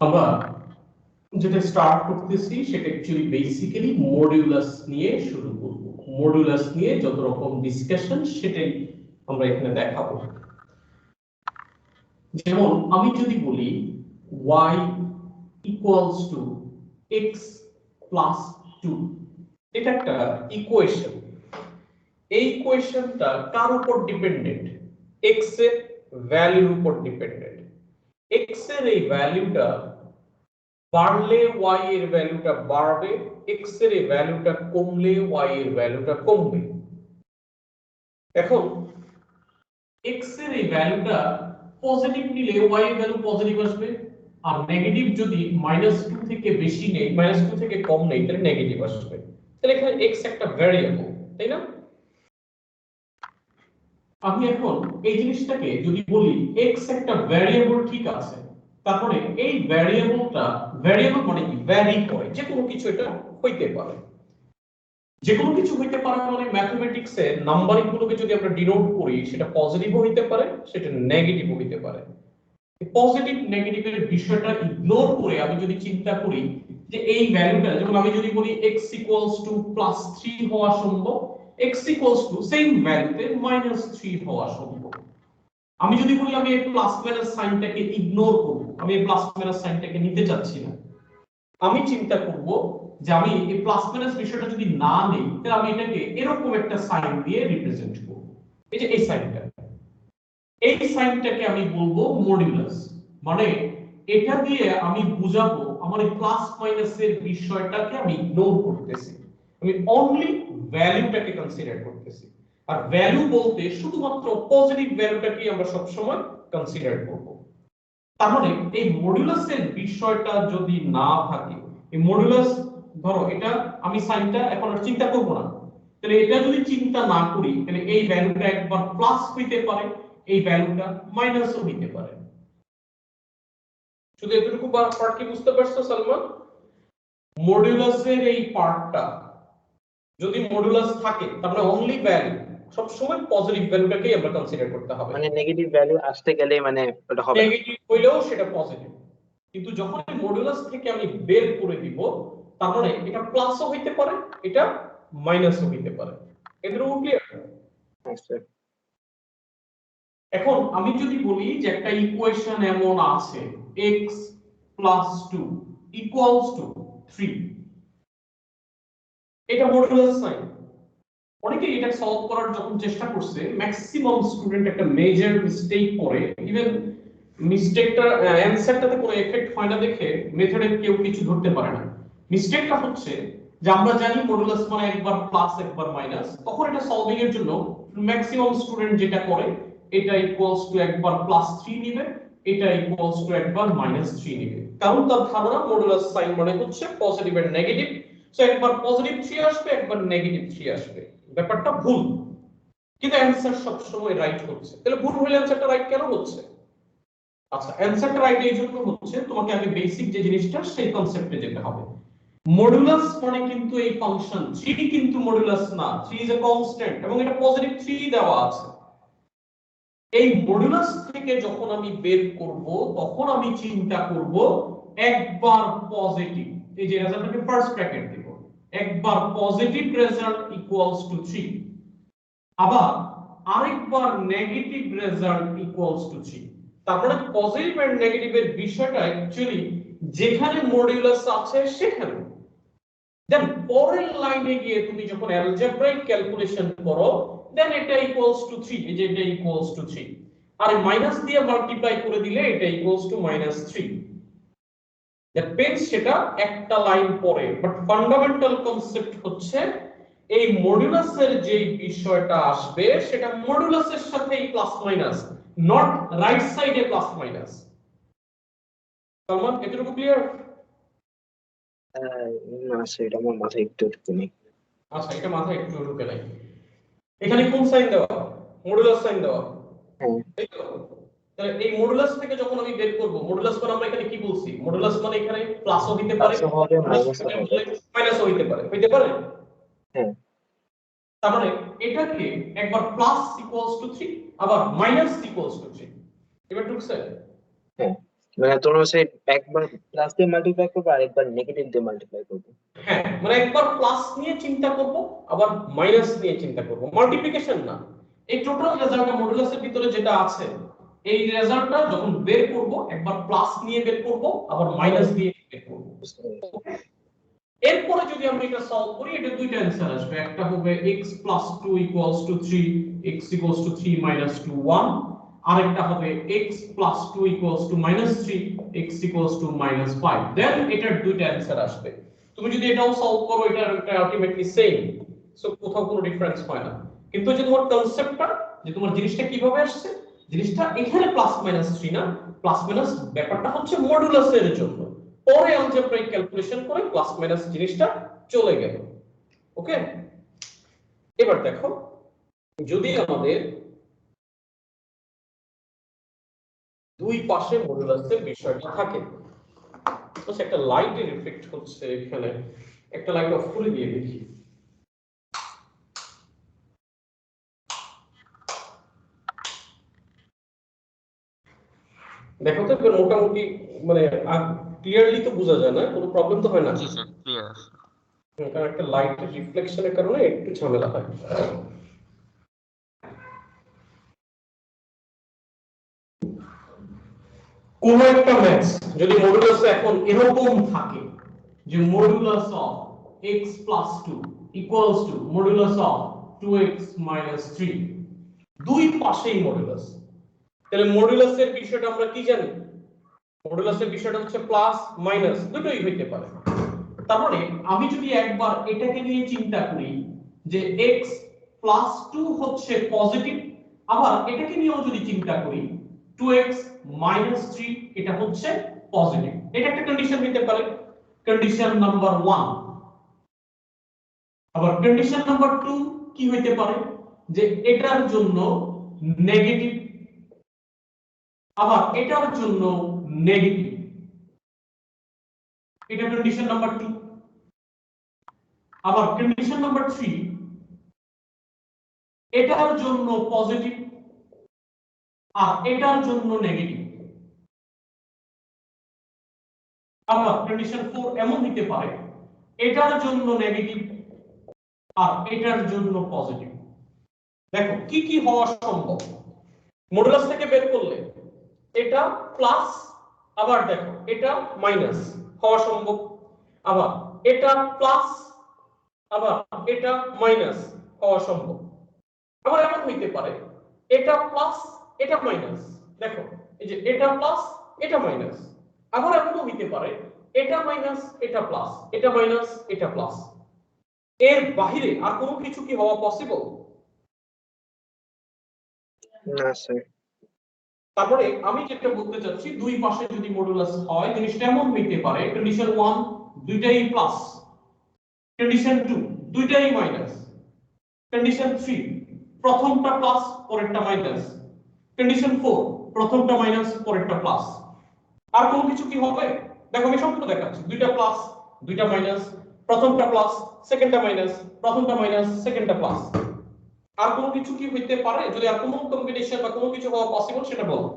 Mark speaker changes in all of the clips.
Speaker 1: আমরা যেটা স্টার্ট করতেছি সেটা অ্যাকচুয়ালি বেসিক্যালি মডিউলাস নিয়ে শুরু করব। মডিউলাস নিয়ে যত রকম ডিসকাশন সেটাই আমরা এখানে দেখাবো। যেমন আমি যদি বলি y equals to x plus 2, এটা একটা ইকুয়েশন। এই ইকুয়েশনটা কার উপর ডিপেন্ডেন্ট? x এর ভ্যালুর উপর ডিপেন্ডেন্ট। x এর এই ভ্যালুটা বাড়লে y এর ভ্যালুটা বাড়বে, x এর এই ভ্যালুটা কমলে y এর ভ্যালুটা কমবে। এখন x এর এই ভ্যালুটা পজিটিভ নিলে y এর ভ্যালু পজিটিভ আসবে, আর নেগেটিভ যদি -2 থেকে বেশি নেই, -2 থেকে কম নেই, তাহলে নেগেটিভ আসবে। তাহলে এখানে x একটা ভ্যারিয়েবল, তাই না? আমি এখন এই জিনিসটাকে যদি বলি x একটা ভ্যারিয়েবল, ঠিক আছে, তারপরে এই ভ্যারিয়েবলটা, ভ্যারিয়েবল মানে কি? ভ্যারি করে, যে কোনো কিছু এটা হইতে পারে। যে কোনো কিছু হইতে পারে মানে ম্যাথমেটিক্সে নাম্বারিং গুলোকে যদি আমরা ডিনোট করি, সেটা পজিটিভও হইতে পারে, সেটা নেগেটিভও হইতে পারে। পজিটিভ নেগেটিভের বিষয়টা ইগনোর করে আমি যদি চিন্তা করি যে এই ভ্যালুটা, যেমন আমি যদি বলি x +3 হওয়া সম্ভব, x সেম ভ্যালুতে -3 হওয়া সম্ভব। আমি যদি বলি আমি এই প্লাস মাইনাস সাইনটাকে ইগনোর করব, আমি এই প্লাস মাইনাস সাইনটাকে নিতে চাচ্ছি না, আমি চিন্তা করব যে আমি এই প্লাস মাইনাস বিষয়টা যদি না নেই, তাহলে আমি এটাকে এরকম একটা সাইন দিয়ে রিপ্রেজেন্ট করব। এই যে এই সাইনটা, এই সাইনটাকে আমি বলবো মডিউলাস। মানে এটা দিয়ে আমি বুঝাবো আমার এই প্লাস মাইনাসের বিষয়টাকে আমি ইগনোর করতেছি, আমি অনলি ভ্যালুটাকে কনসিডার করতেছি। আর ভ্যালু বলতে শুধুমাত্র পজিটিভ ভ্যালুটাকে আমরা সব সময় কনসিডার করব। তার মানে এই মডুলাসের বিষয়টা যদি না থাকে, এই মডুলাস, ধরো এটা আমি সাইনটা এখন আর চিন্তা করব না, তাহলে এটা যদি চিন্তা না করি, তাহলে এই ভ্যালুটা একবার প্লাস হইতে পারে, এই ভ্যালুটা মাইনাসও হইতে পারে। শুধু এতটুকু পার্ট কি বুঝতে পারছো সালমান? মডুলাসের এই পার্টটা যদি মডুলাস থাকে, তাহলে অনলি ভ্যালু সব সময় পজিটিভ ভ্যালুটাকেই আমরা কনসিডার করতে হবে,
Speaker 2: মানে নেগেটিভ ভ্যালু আসতে গেলে মানে ওটা হবে না,
Speaker 1: নেগেটিভ হইলেও সেটা পজিটিভ। কিন্তু যখন মডুলাস থেকে আমি বের করে দিব, তার মানে এটা প্লাসও হইতে পারে, এটা মাইনাসও হইতে পারে। এদের ক্লিয়ার?
Speaker 2: আচ্ছা।
Speaker 1: এখন আমি যদি বলি যে একটা ইকুয়েশন এমন আছে x + 2 = 3, এটা মডুলাস সাইন। অনেকে এটা সলভ করার যখন চেষ্টা করছে, ম্যাক্সিমাম স্টুডেন্ট একটা মেজর মিস্টেক করে, ইভেন মিস্টেকটা অ্যানসারটাতে কোনো এফেক্ট হয় না দেখে মেথডে কেউ কিছু ধরতে পারে না। মিস্টেকটা হচ্ছে যে আমরা জানি মডুলাস মানে একবার প্লাস একবার মাইনাস, তখন এটা সলভিং এর জন্য ম্যাক্সিমাম স্টুডেন্ট যেটা করে, এটা একবার +3 নেবে, এটা একবার -3 নেবে, কারণ তার ধারণা মডুলাস সাইন মানে হচ্ছে পজিটিভ এন্ড নেগেটিভ, সো একবার পজিটিভ 3 আসবে, একবার নেগেটিভ 3 আসবে। ব্যাপারটা ভুল, কিন্তু অ্যানসার সব সময় রাইট হচ্ছে। তাহলে ভুল হলে অ্যানসারটা রাইট কেন হচ্ছে? আচ্ছা, অ্যানসারটা রাইট এই জন্য হচ্ছে, তোমাকে আগে বেসিক যে জিনিসটা সেই কনসেপ্টে যেতে হবে। মডুলাস মানে কিন্তু এই ফাংশন 3 কিন্তু মডুলাস না, 3 ইজ এ কনস্ট্যান্ট এবং এটা পজিটিভ 3 দেওয়া আছে। এই মডুলাস থেকে যখন আমি বের করব, তখন আমি চিন্তা করব একবার পজিটিভ, এই যে রেজাল্টটাকে ফার্স্ট ব্র্যাকেট দেব, একবার পজিটিভ রেজাল্ট = 3, আবার আরেকবার নেগেটিভ রেজাল্ট = 3। তারপরে পজিটিভ এন্ড নেগেটিভের বিষয়টা অ্যাকচুয়ালি যেখানে মডিউলাস আছে সেখানে, দেন পরের লাইনে গিয়ে তুমি যখন অ্যালজেব্রাইক ক্যালকুলেশন করো, দেন এটা =3, এই যে এটা =3, আর মাইনাস দিয়ে মাল্টিপ্লাই করে দিলে এটা -3। দ্যাট মিন্স সেটা একটা লাইন পরে, বাট ফান্ডামেন্টাল কনসেপ্ট হচ্ছে এই মডুলাসের যে বিষয়টা আসবে সেটা মডুলাসের সাথেই প্লাস মাইনাস, নট রাইট সাইডে প্লাস মাইনাস। সালমান, এতটুকু ক্লিয়ার?
Speaker 2: না সেটা আমার মাথায় একটু ঢুকে নেই।
Speaker 1: আচ্ছা, এটা মাথায় একটু ঢুকে নাই। এখানে কোন সাইন দেওয়া? মডুলাস সাইন দেওয়া,
Speaker 2: হ্যাঁ,
Speaker 1: তাই তো? তাহলে এই মডুলাস থেকে যখন আমি বের করব, মডুলাস মানে আমরা এখানে কি বলছি? মডুলাস মানে এখানে প্লাসও হতে পারে,
Speaker 2: প্লাসও হবে মাইনাসও হবে।
Speaker 1: মাইনাসও হতে পারে, হইতে পারে।
Speaker 2: হ্যাঁ,
Speaker 1: তার মানে এটাকে একবার +3 আবার -3, এবার ঢুকছে?
Speaker 2: হ্যাঁ মানে তোমরা সেই একবার প্লাস দিয়ে মাল্টিপ্লাই করবে আর একবার নেগেটিভ দিয়ে মাল্টিপ্লাই করবে।
Speaker 1: হ্যাঁ, মানে একবার প্লাস নিয়ে চিন্তা করব, আবার মাইনাস নিয়ে চিন্তা করব, মাল্টিপ্লিকেশন না। এই টোটাল রেজাল্টটা মডুলাসের ভিতরে যেটা আছে, এই রেজাল্টটা যখন বের করব একবার প্লাস নিয়ে বের করব, আবার মাইনাস দিয়ে বের করব। এরপরে যদি আমরা এটা সলভ করি, এটা দুইটা অ্যানসার আসবে। একটা হবে x + 2 = 3, x = 3 - 2 1, আরেকটা হবে x + 2 = -3, x = -5। দেন এটার দুইটা অ্যানসার আসবে। তুমি যদি এটাও সলভ করো, এটা আলটিমেটলি সেম, সো কোথাও কোনো ডিফারেন্স হয় না। কিন্তু যে তোমার কনসেপ্টটা, যে তোমার জিনিসটা কিভাবে আসছে, জিনিসটা এখানে +-3 না, প্লাস মাইনাস ব্যাপারটা হচ্ছে মডুলাসের জন্য। পরে অ্যালজেব্রাইক ক্যালকুলেশন করে প্লাস মাইনাস জিনিসটা চলে গেল। ওকে, এবার দেখো, যদি আমাদের দুই পাশে মডুলাসের বিষয়টা থাকে, তো একটা লাইট রিফ্লেক্ট হচ্ছে এখানে, একটা লাইট অফ করে দিয়ে দেখি। দেখো তো এবার মোটামুটি মানে ক্লিয়ারলি তো বোঝা যায় না, কোনো প্রবলেম তো হয় না?
Speaker 3: জি স্যার, ক্লিয়ার।
Speaker 1: কারণ একটা লাইটের রিফ্লেকশনের কারণে একটু ঝামেলা হয়। কোন একটা ম্যাথস যদি মডুলাস এখন এরকম থাকে যে modulus of x + 2 = modulus of 2x - 3, দুই পাশেই মডুলাস, তাহলে মডুলাসের বিষয়টা আমরা কি জানি? মডুলাসের বিষয়টা হচ্ছে প্লাস মাইনাস দুটোই হইতে পারে। তার মানে আমি যদি একবার এটাকে নিয়ে চিন্তা করি যে x + 2 হচ্ছে পজিটিভ, আবার এটাকে নিয়েও যদি চিন্তা করি 2x - 3 এটা হচ্ছে পজিটিভ, এটা একটা কন্ডিশন হতে পারে, কন্ডিশন নাম্বার 1। আবার কন্ডিশন নাম্বার 2 কি হইতে পারে, যে এটার জন্য নেগেটিভ, আবার এটার জন্য নেগেটিভ, এটা কন্ডিশন নাম্বার 2। আবার কন্ডিশন নাম্বার 3, এটার জন্য পজিটিভ আর এটার জন্য নেগেটিভ। আবার কন্ডিশন 4 এমন হতে পারে, এটার জন্য নেগেটিভ আর এটার জন্য পজিটিভ। দেখো কি কি হওয়া সম্ভব মডুলাস থেকে বের করলে, এটা প্লাস, আবার দেখো এটা মাইনাস হওয়া সম্ভব, আবার এটা প্লাস, আবার এটা মাইনাস হওয়া সম্ভব। আবার এমন হইতে পারে এটা প্লাস এটা মাইনাস, দেখো এই যে এটা প্লাস এটা মাইনাস। আবার এমনও হইতে পারে এটা মাইনাস এটা প্লাস, এটা মাইনাস এটা প্লাস। এর বাইরে আর কোনো কিছু কি হওয়া পসিবল?
Speaker 2: না স্যার।
Speaker 1: তারপরে আমি যেটা বলতে চাচ্ছি, দুই পাশে যদি মডুলাস হয়, জিনিসটা এমন হইতে পারে কন্ডিশন 1 দুইটাই প্লাস, কন্ডিশন 2 দুইটাই মাইনাস, কন্ডিশন 3 প্রথমটা প্লাস পরেরটা মাইনাস, কন্ডিশন 4 প্রথমটা মাইনাস পরেরটা প্লাস। আর কোন কিছু কি হবে? দেখো আমি সম্পূর্ণ দেখাচ্ছি, দুইটা প্লাস দুইটা মাইনাস, প্রথমটা প্লাস সেকেন্ডটা মাইনাস, প্রথমটা মাইনাস সেকেন্ডটা প্লাস। আর কোন কিছু কি হইতে পারে? যদি আর কোনো কম্বিনেশন বা কোনো কিছু হওয়া পসিবল সেটা বলো।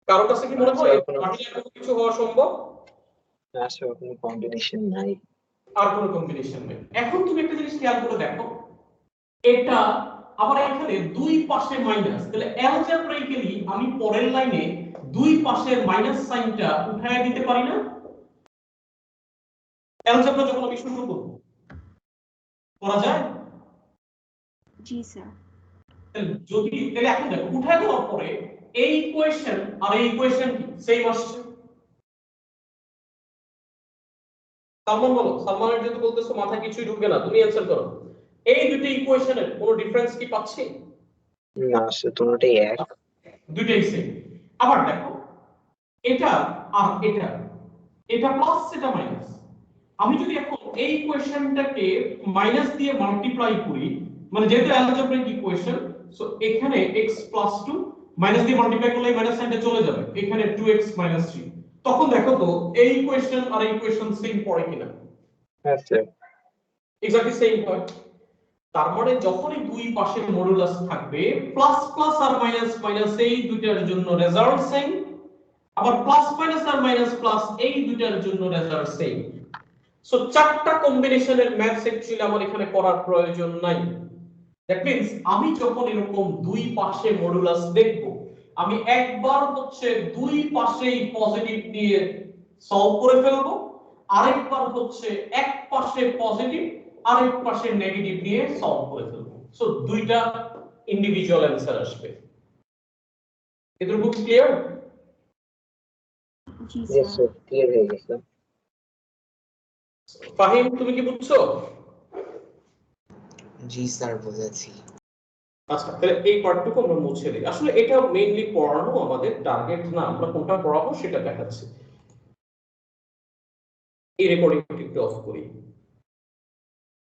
Speaker 1: কারো কাছে কি মনে হয় বাকি আর কোনো কিছু হওয়া সম্ভব?
Speaker 2: না স্যার, কোনো কম্বিনেশন নাই।
Speaker 1: আর কোনো কম্বিনেশন নেই। এখন তুমি একটা জিনিস খেয়াল করে দেখো, এটা আবার এখানে দুই পাশে মাইনাস, তাহলে অ্যালজেব্রাইক্যালি আমি পরের লাইনে দুই পাশের মাইনাস সাইনটা উঠায় দিতে পারি না? অ্যালজেব্রা যখন আমি শুরু করব করা যায়?
Speaker 4: জি স্যার।
Speaker 1: যদি তাহলে এখন দেখো উঠায় দেওয়ার পরে এই ইকুয়েশন আর এই ইকুয়েশন কি সেম আসছে? সালমান বলো, সালমানের যদি বলতেছো মাথায় কিছুই ঢুকবে না, তুমি অ্যানসার করো। এই দুটো ইকুয়েশনের কোনো ডিফারেন্স কি পাচ্ছি?
Speaker 2: না স্যার, দুটোই এক।
Speaker 1: দুইটাই সেম। আবার দেখো এটা আর এটা, এটা প্লাস এটা মাইনাস। আমি যদি এখন এই ইকুয়েশনটাকে মাইনাস দিয়ে মাল্টিপ্লাই করি, মানে যেহেতু অ্যালজেব্রিক ইকুয়েশন, সো এখানে x + 2 মাইনাস দিয়ে মাল্টিপ্লাই করলে মাইনাস সাইনটা চলে যাবে, এখানে 2x - 3। তখন দেখো তো এই ইকুয়েশন আর এই ইকুয়েশন সেম পড়ে কিনা?
Speaker 2: হ্যাঁ স্যার।
Speaker 1: এক্স্যাক্টলি সেম হয়। তার মানে যখনই দুই পাশে মডুলাস থাকবে প্লাস প্লাস আর মাইনাস মাইনাস এই দুইটার জন্য রেজাল্ট সেম, আবার প্লাস মাইনাস আর মাইনাস প্লাস এই দুইটার জন্য রেজাল্ট সেম। সো চারটা কম্বিনেশনের ম্যাথস অ্যাকচুয়ালি আমার এখানে করার প্রয়োজন নাই। দ্যাট মিন্স আমি যখন এরকম দুই পাশে মডুলাস দেখব, আমি একবার হচ্ছে দুই পাশেই পজিটিভ দিয়ে সলভ করে ফেলবো, আরেকবার হচ্ছে এক পাশে পজিটিভ আরেক পাশে নেগেটিভ দিয়ে সলভ করে ফেলবো। সো দুইটা ইন্ডিভিজুয়াল অ্যানসার আসবে। এতটুকু ক্লিয়ার?
Speaker 4: জি
Speaker 2: ইয়েস
Speaker 4: স্যার।
Speaker 2: স্যার, ক্লিয়ার হয়ে গেছে।
Speaker 1: ফাহিম তুমি কি বুঝছো?
Speaker 3: জি স্যার, বুঝেছি।
Speaker 1: আচ্ছা, তাহলে এই পার্টটুকু আমরা মুছে দিই। আসলে এটা মেইনলি পড়ানো আমাদের টার্গেট না, আমরা কোনটা পড়াবো সেটা দেখাচ্ছি। এই রেকর্ডিংটা একটু অফ করি।